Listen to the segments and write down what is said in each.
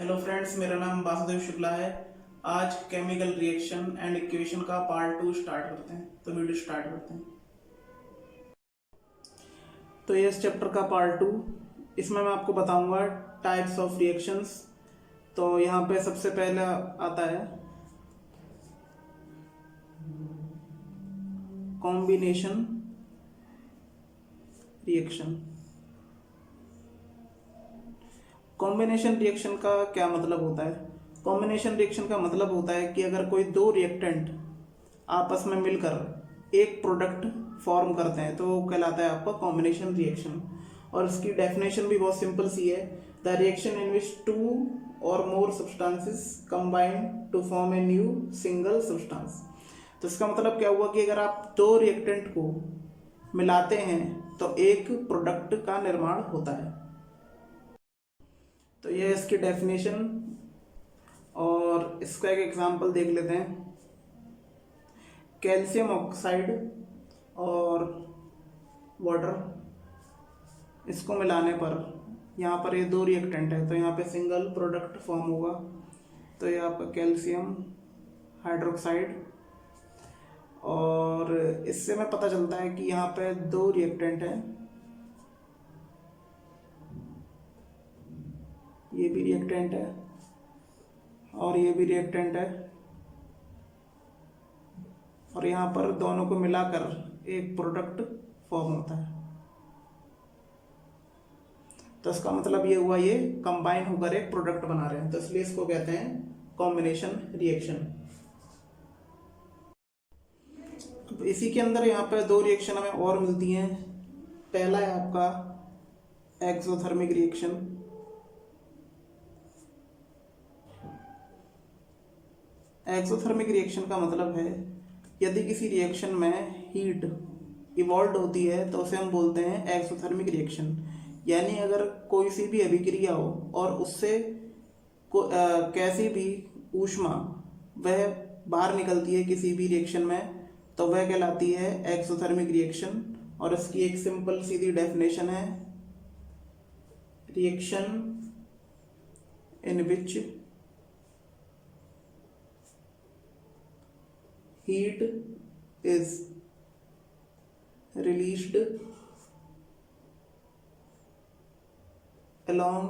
Hello friends, मेरा नाम वासुदेव शुक्ला है। आज केमिकल रिएक्शन एंड इक्वेशन का पार्ट 2 स्टार्ट करते हैं। तो वीडियो स्टार्ट करते हैं। तो ये इस चैप्टर का पार्ट 2। इसमें मैं आपको बताऊंगा टाइप्स ऑफ रिएक्शंस। तो यहाँ पे सबसे पहले आता है कॉम्बिनेशन रिएक्शन। कॉम्बिनेशन रिएक्शन का क्या मतलब होता है? कॉम्बिनेशन रिएक्शन का मतलब होता है कि अगर कोई दो रिएक्टेंट आपस में मिलकर एक प्रोडक्ट फॉर्म करते हैं तो वो कहलाता है आपका कॉम्बिनेशन रिएक्शन। और इसकी डेफिनेशन भी बहुत सिंपल सी है। The reaction in which two और more substances combine to form a new single substance. तो इसका मतलब क्या हुआ कि अगर आप दो रिएक्टेंट को मिलाते हैं तो एक प्रोडक्ट का निर्माण होता है। तो ये इसकी डेफिनेशन, और इसका एक एग्जांपल देख लेते हैं। कैल्शियम ऑक्साइड और वाटर, इसको मिलाने पर यहाँ पर ये दो रिएक्टेंट है तो यहाँ पे सिंगल प्रोडक्ट फॉर्म होगा। तो ये आपका कैल्शियम हाइड्रोक्साइड, और इससे हमें पता चलता है कि यहाँ पे दो रिएक्टेंट हैं। ये भी रिएक्टेंट है और ये भी रिएक्टेंट है, और यहाँ पर दोनों को मिलाकर एक प्रोडक्ट फॉर्म होता है। तो इसका मतलब ये हुआ, ये कंबाइन होकर एक प्रोडक्ट बना रहे हैं, तो इसलिए इसको कहते हैं कॉम्बिनेशन रिएक्शन। तो इसी के अंदर यहाँ पे दो रिएक्शन हमें और मिलती हैं। पहला है आपका एक्सोथर्मिक रिएक्शन। एक्सोथर्मिक रिएक्शन का मतलब है यदि किसी रिएक्शन में हीट इवॉल्व होती है तो उसे हम बोलते हैं एक्सोथर्मिक रिएक्शन। यानी अगर कोई सी भी अभिक्रिया हो और उससे कैसी भी ऊष्मा वह बाहर निकलती है किसी भी रिएक्शन में, तो वह कहलाती है एक्सोथर्मिक रिएक्शन। और इसकी एक सिंपल सीधी डेफिनेशन है, reaction in which heat is released along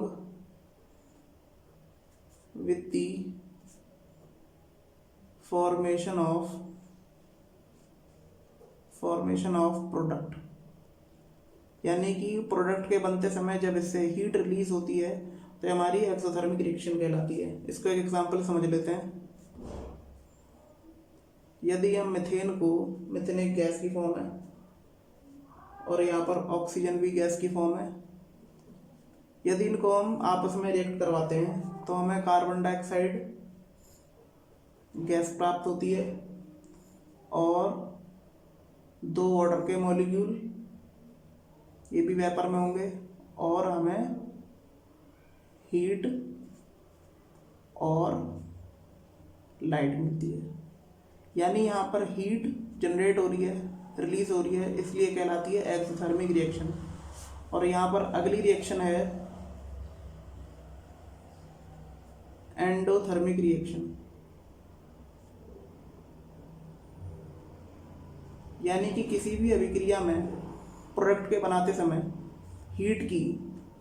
with the formation of product। यानी कि प्रोडक्ट के बनते समय जब इससे हीट रिलीज होती है तो हमारी एक्सोथर्मिक रिएक्शन कहलाती है। इसको एक एग्जांपल समझ लेते हैं। यदि हम मीथेन एक गैस की फॉर्म है और यहाँ पर ऑक्सीजन भी गैस की फॉर्म है। यदि इनको हम आपस में रिएक्ट करवाते हैं तो हमें कार्बन डाइऑक्साइड गैस प्राप्त होती है और दो वाटर के मॉलिक्यूल ये भी वेपर में होंगे, और हमें हीट और लाइट मिलती है। यानी यहाँ पर हीट जनरेट हो रही है, रिलीज हो रही है, इसलिए कहलाती है एक्सोथर्मिक रिएक्शन। और यहाँ पर अगली रिएक्शन है एंडोथर्मिक रिएक्शन। यानी कि किसी भी अभिक्रिया में प्रोडक्ट के बनाते समय हीट की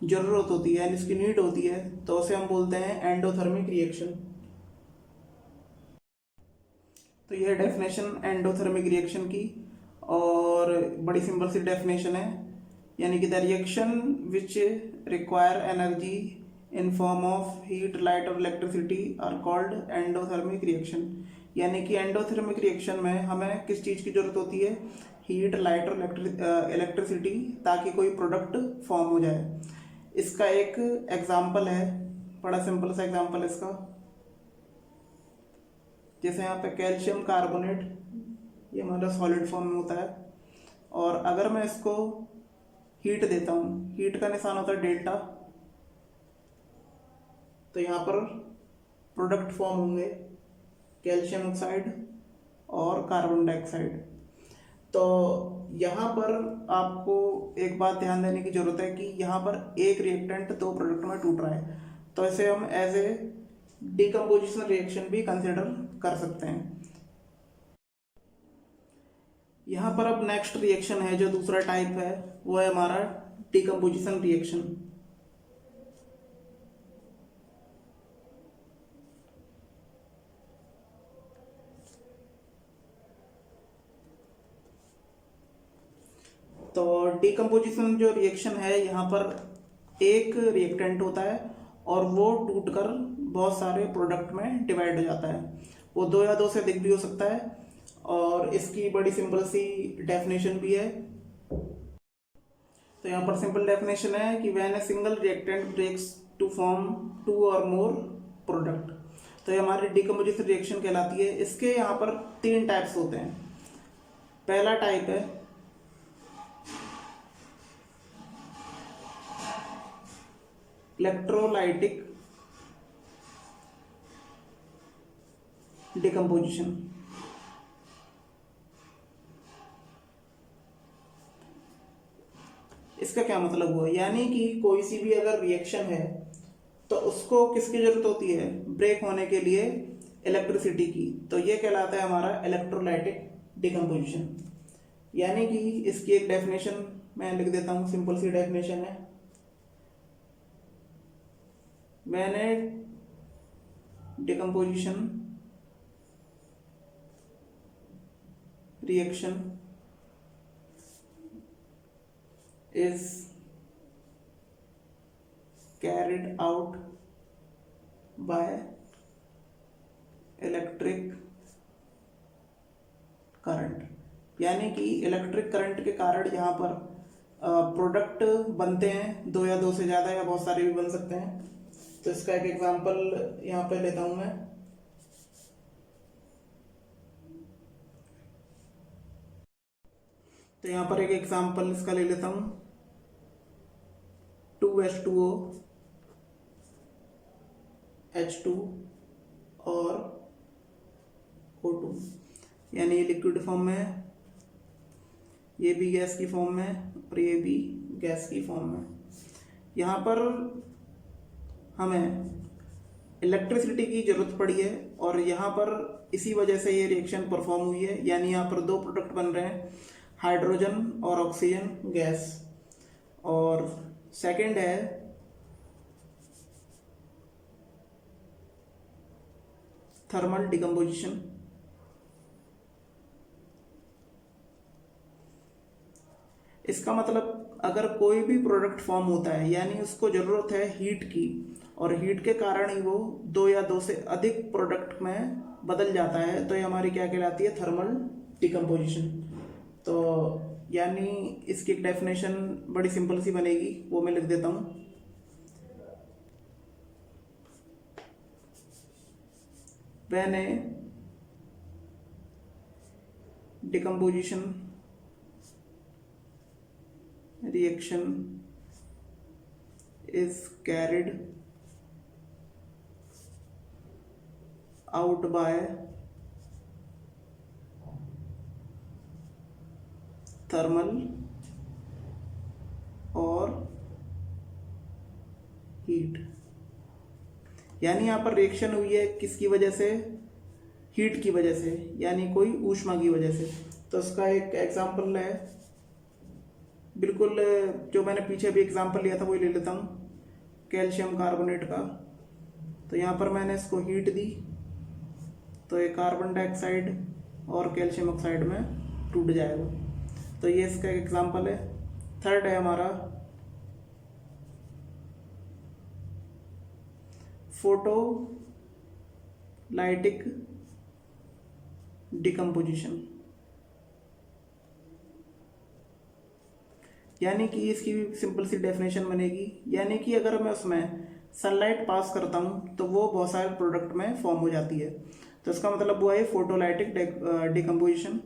जरूरत होती है, इसकी नीड होती है, तो उसे हम बोलते हैं एंडोथर्मिक रिएक्शन। तो यह डेफिनेशन एंडोथर्मिक रिएक्शन की, और बड़ी सिंपल सी डेफिनेशन है। यानी कि the reaction which require energy in form of heat, light और electricity are called endothermic reaction. यानी कि एंडोथर्मिक रिएक्शन में हमें किस चीज़ की जरूरत होती है? हीट, लाइट और इलेक्ट्रिसिटी, ताकि कोई प्रोडक्ट फॉर्म हो जाए। इसका एक एग्जाम्पल है, बड़ा सिंपल सा एग्जाम्पल इसका। जैसे यहाँ पे कैल्शियम कार्बोनेट, ये हमारा सॉलिड फॉर्म में होता है, और अगर मैं इसको हीट देता हूँ, हीट का निशान होता है डेल्टा, तो यहाँ पर प्रोडक्ट फॉर्म होंगे कैल्शियम ऑक्साइड और कार्बन डाइऑक्साइड। तो यहाँ पर आपको एक बात ध्यान देने की जरूरत है कि यहाँ पर एक रिएक्टेंट दो प्रोडक्ट में टूट रहा है। तो इसे हम एज ए डिकम्पोजिशन रिएक्शन भी कंसिडर कर सकते हैं। यहाँ पर अब नेक्स्ट रिएक्शन है जो दूसरा टाइप है, वो है हमारा डिकम्पोजिशन रिएक्शन। तो डिकम्पोजिशन जो रिएक्शन है, यहाँ पर एक रिएक्टेंट होता है और वो टूटकर बहुत सारे प्रोडक्ट में डिवाइड हो जाता है। वो दो या दो से अधिक भी हो सकता है और इसकी बड़ी सिंपल सी डेफिनेशन भी है। तो यहाँ पर सिंपल डेफिनेशन है कि when a single reactant breaks to form two और मोर प्रोडक्ट, तो ये हमारी डिकम्पोजिशन रिएक्शन कहलाती है। इसके यहाँ पर तीन टाइप्स होते हैं। पहला टाइप है इलेक्ट्रोलाइटिक डिकम्पोजिशन। इसका क्या मतलब हुआ, यानी कि कोई सी भी अगर रिएक्शन है तो उसको किसकी जरूरत होती है, ब्रेक होने के लिए इलेक्ट्रिसिटी की। तो ये कहलाता है हमारा इलेक्ट्रोलाइटिक डिकम्पोजिशन। यानी कि इसकी एक डेफिनेशन मैं लिख देता हूँ, सिंपल सी डेफिनेशन है। When A decomposition reaction is carried out by electric current, यानी कि इलेक्ट्रिक करंट के कारण यहाँ पर प्रोडक्ट बनते हैं, दो या दो से ज़्यादा या बहुत सारे भी बन सकते हैं। तो इसका एक एग्जांपल यहाँ पे लेता हूँ मैं। तो यहाँ पर एक एग्जांपल इसका ले लेता हूँ, 2H2O H2 और O2, यानी ये लिक्विड फॉर्म में है, ये भी गैस की फॉर्म में और ये भी गैस की फॉर्म में। यहाँ पर हमें इलेक्ट्रिसिटी की जरूरत पड़ी है और यहाँ पर इसी वजह से ये रिएक्शन परफॉर्म हुई है। यानी यहाँ पर दो प्रोडक्ट बन रहे हैं, हाइड्रोजन और ऑक्सीजन गैस। और सेकंड है थर्मल डिकम्पोजिशन। इसका मतलब अगर कोई भी प्रोडक्ट फॉर्म होता है यानी उसको जरूरत है हीट की, और हीट के कारण ही वो दो या दो से अधिक प्रोडक्ट में बदल जाता है, तो ये हमारी क्या कहलाती है, थर्मल डिकम्पोजिशन। तो यानी इसकी एक डेफिनेशन बड़ी सिंपल सी बनेगी, वो मैं लिख देता हूँ। When A decomposition reaction is carried out by thermal और हीट, यानी यहाँ पर रिएक्शन हुई है किसकी वजह से, हीट की वजह से, यानी कोई ऊष्मा की वजह से। तो इसका एक एग्जांपल है, बिल्कुल जो मैंने पीछे भी एग्जांपल लिया था वही ले लेता हूँ, कैल्शियम कार्बोनेट का। तो यहाँ पर मैंने इसको हीट दी तो ये कार्बन डाइऑक्साइड और कैल्शियम ऑक्साइड में टूट जाएगा। तो ये इसका एक एग्जांपल है। थर्ड है हमारा फोटोलाइटिक डिकम्पोजिशन, यानी कि इसकी भी सिंपल सी डेफिनेशन बनेगी। यानी कि अगर मैं उसमें सनलाइट पास करता हूँ तो वो बहुत सारे प्रोडक्ट में फॉर्म हो जाती है। तो इसका मतलब हुआ है photolytic decomposition.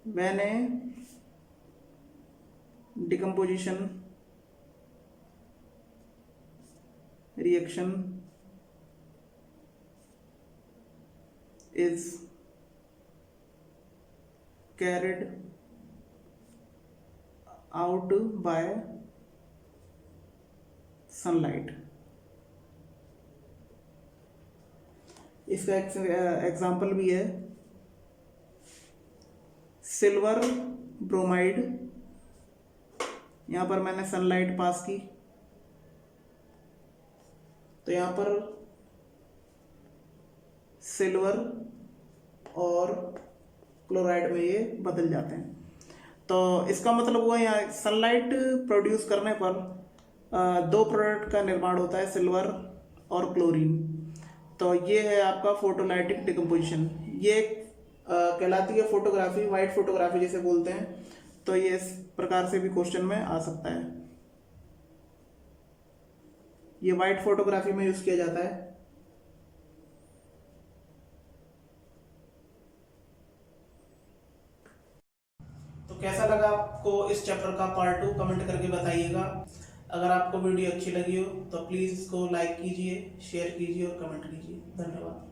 When A decomposition reaction is carried out by sunlight, इसका एग्जाम्पल भी है सिल्वर ब्रोमाइड। यहाँ पर मैंने सनलाइट पास की तो यहाँ पर सिल्वर और क्लोराइड में ये बदल जाते हैं। तो इसका मतलब हुआ यहाँ सनलाइट प्रोड्यूस करने पर दो प्रोडक्ट का निर्माण होता है, सिल्वर और क्लोरीन। तो ये है आपका फोटोलाइटिक डिकम्पोजिशन। ये कहलाती है फोटोग्राफी, वाइट फोटोग्राफी जिसे बोलते हैं। तो ये इस प्रकार से भी क्वेश्चन में आ सकता है। ये वाइट फोटोग्राफी में यूज किया जाता है। तो कैसा लगा आपको इस चैप्टर का पार्ट 2 कमेंट करके बताइएगा। अगर आपको वीडियो अच्छी लगी हो तो प्लीज़ इसको लाइक कीजिए, शेयर कीजिए और कमेंट कीजिए। धन्यवाद।